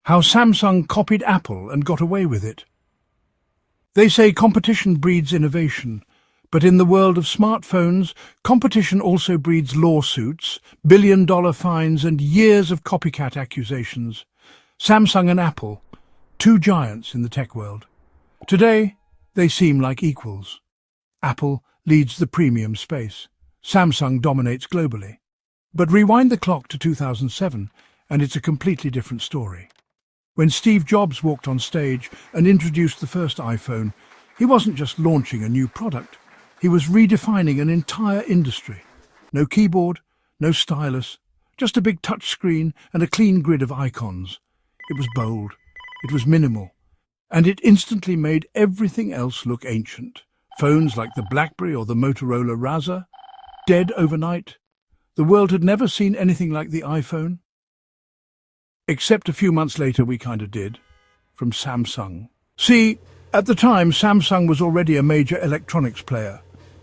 How Samsung copied Apple and got away with it. They say competition breeds innovation, but in the world of smartphones, competition also breeds lawsuits, billion-dollar fines and years of copycat accusations. Samsung and Apple, two giants in the tech world. Today, they seem like equals. Apple leads the premium space. Samsung dominates globally. But rewind the clock to 2007, and it's a completely different story. When Steve Jobs walked on stage and introduced the first iPhone, he wasn't just launching a new product. He was redefining an entire industry. No keyboard, no stylus, just a big touch screen and a clean grid of icons. It was bold, it was minimal, and it instantly made everything else look ancient. Phones like the BlackBerry or the Motorola Razr, dead overnight. The world had never seen anything like the iPhone. Except a few months later we kind of did, from Samsung. See, at the time Samsung was already a major electronics player.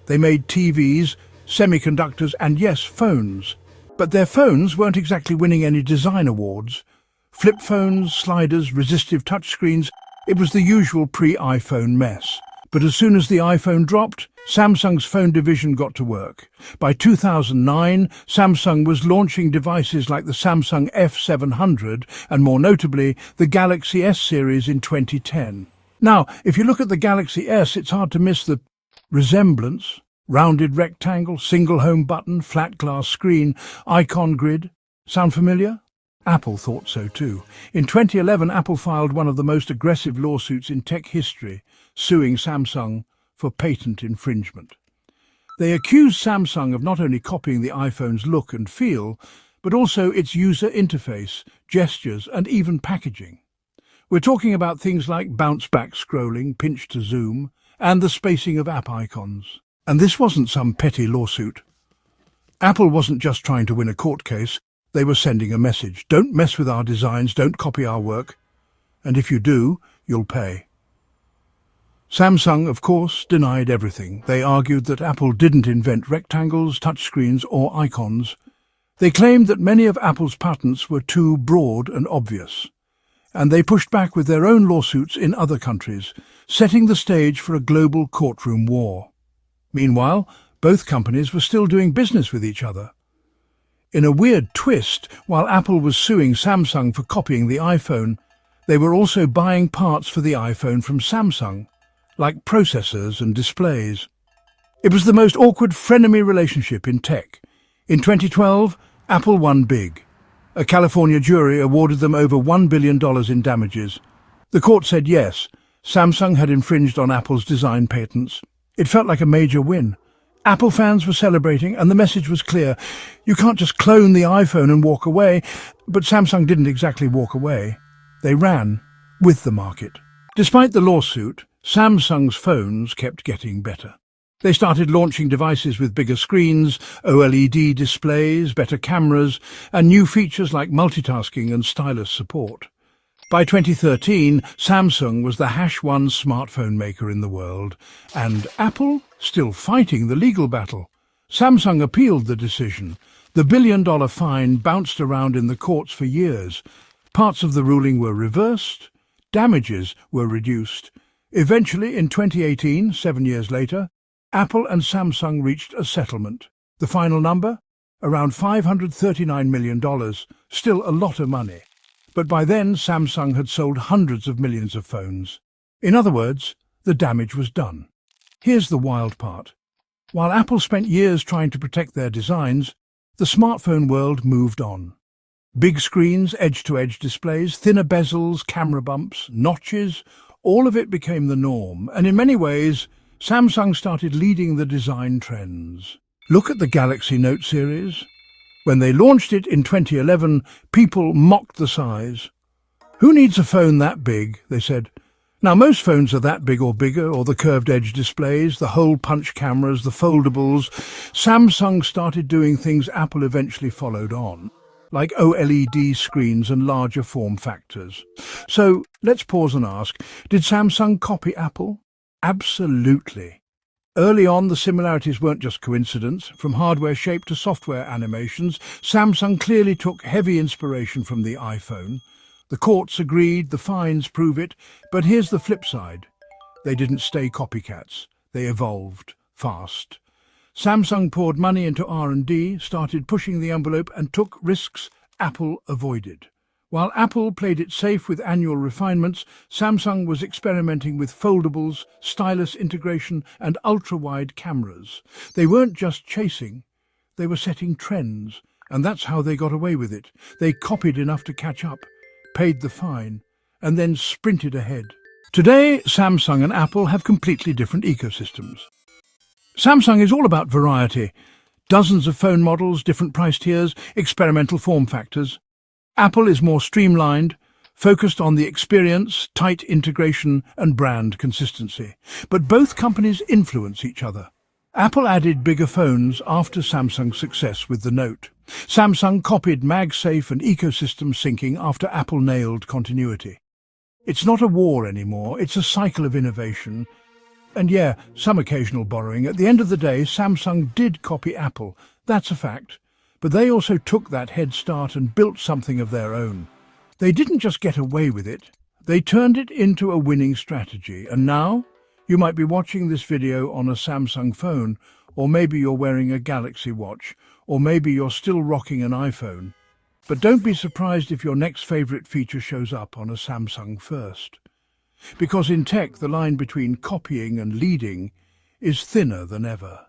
They made TVs, semiconductors and yes, phones. But their phones weren't exactly winning any design awards. Flip phones, sliders, resistive touchscreens, it was the usual pre-iPhone mess. But as soon as the iPhone dropped, Samsung's phone division got to work. By 2009, Samsung was launching devices like the Samsung F700 and more notably, the Galaxy S series in 2010. Now, if you look at the Galaxy S, it's hard to miss the resemblance. Rounded rectangle, single home button, flat glass screen, icon grid. Sound familiar? Apple thought so too. In 2011, Apple filed one of the most aggressive lawsuits in tech history, suing Samsung for patent infringement. They accused Samsung of not only copying the iPhone's look and feel, but also its user interface, gestures, and even packaging. We're talking about things like bounce-back scrolling, pinch to zoom, and the spacing of app icons. And this wasn't some petty lawsuit. Apple wasn't just trying to win a court case, they were sending a message. Don't mess with our designs, don't copy our work. And if you do, you'll pay. Samsung, of course, denied everything. They argued that Apple didn't invent rectangles, touchscreens, or icons. They claimed that many of Apple's patents were too broad and obvious. And they pushed back with their own lawsuits in other countries, setting the stage for a global courtroom war. Meanwhile, both companies were still doing business with each other. In a weird twist, while Apple was suing Samsung for copying the iPhone, they were also buying parts for the iPhone from Samsung, like processors and displays. It was the most awkward frenemy relationship in tech. In 2012, Apple won big. A California jury awarded them over $1 billion in damages. The court said yes, Samsung had infringed on Apple's design patents. It felt like a major win. Apple fans were celebrating and the message was clear. You can't just clone the iPhone and walk away. But Samsung didn't exactly walk away. They ran with the market. Despite the lawsuit, Samsung's phones kept getting better. They started launching devices with bigger screens, OLED displays, better cameras, and new features like multitasking and stylus support. By 2013, Samsung was the #1 smartphone maker in the world, and Apple still fighting the legal battle. Samsung appealed the decision. The billion-dollar fine bounced around in the courts for years. Parts of the ruling were reversed, damages were reduced. Eventually, in 2018, 7 years later, Apple and Samsung reached a settlement. The final number? Around $539 million, still a lot of money. But by then, Samsung had sold hundreds of millions of phones. In other words, the damage was done. Here's the wild part. While Apple spent years trying to protect their designs, the smartphone world moved on. Big screens, edge-to-edge displays, thinner bezels, camera bumps, notches, all of it became the norm, and in many ways, Samsung started leading the design trends. Look at the Galaxy Note series. When they launched it in 2011, people mocked the size. Who needs a phone that big, they said. Now, most phones are that big or bigger, or the curved edge displays, the hole punch cameras, the foldables. Samsung started doing things Apple eventually followed on, like OLED screens and larger form factors. So, let's pause and ask, did Samsung copy Apple? Absolutely. Early on, the similarities weren't just coincidence. From hardware shape to software animations, Samsung clearly took heavy inspiration from the iPhone. The courts agreed, the fines prove it, but here's the flip side. They didn't stay copycats. They evolved fast. Samsung poured money into R&D, started pushing the envelope and took risks Apple avoided. While Apple played it safe with annual refinements, Samsung was experimenting with foldables, stylus integration and ultra-wide cameras. They weren't just chasing, they were setting trends, and that's how they got away with it. They copied enough to catch up, paid the fine, and then sprinted ahead. Today, Samsung and Apple have completely different ecosystems. Samsung is all about variety. Dozens of phone models, different price tiers, experimental form factors. Apple is more streamlined, focused on the experience, tight integration and brand consistency. But both companies influence each other. Apple added bigger phones after Samsung's success with the Note. Samsung copied MagSafe and ecosystem syncing after Apple nailed continuity. It's not a war anymore, it's a cycle of innovation. And yeah, some occasional borrowing. At the end of the day, Samsung did copy Apple, that's a fact. But they also took that head start and built something of their own. They didn't just get away with it, they turned it into a winning strategy. And now, you might be watching this video on a Samsung phone, or maybe you're wearing a Galaxy Watch, or maybe you're still rocking an iPhone. But don't be surprised if your next favorite feature shows up on a Samsung first. Because in tech, the line between copying and leading is thinner than ever.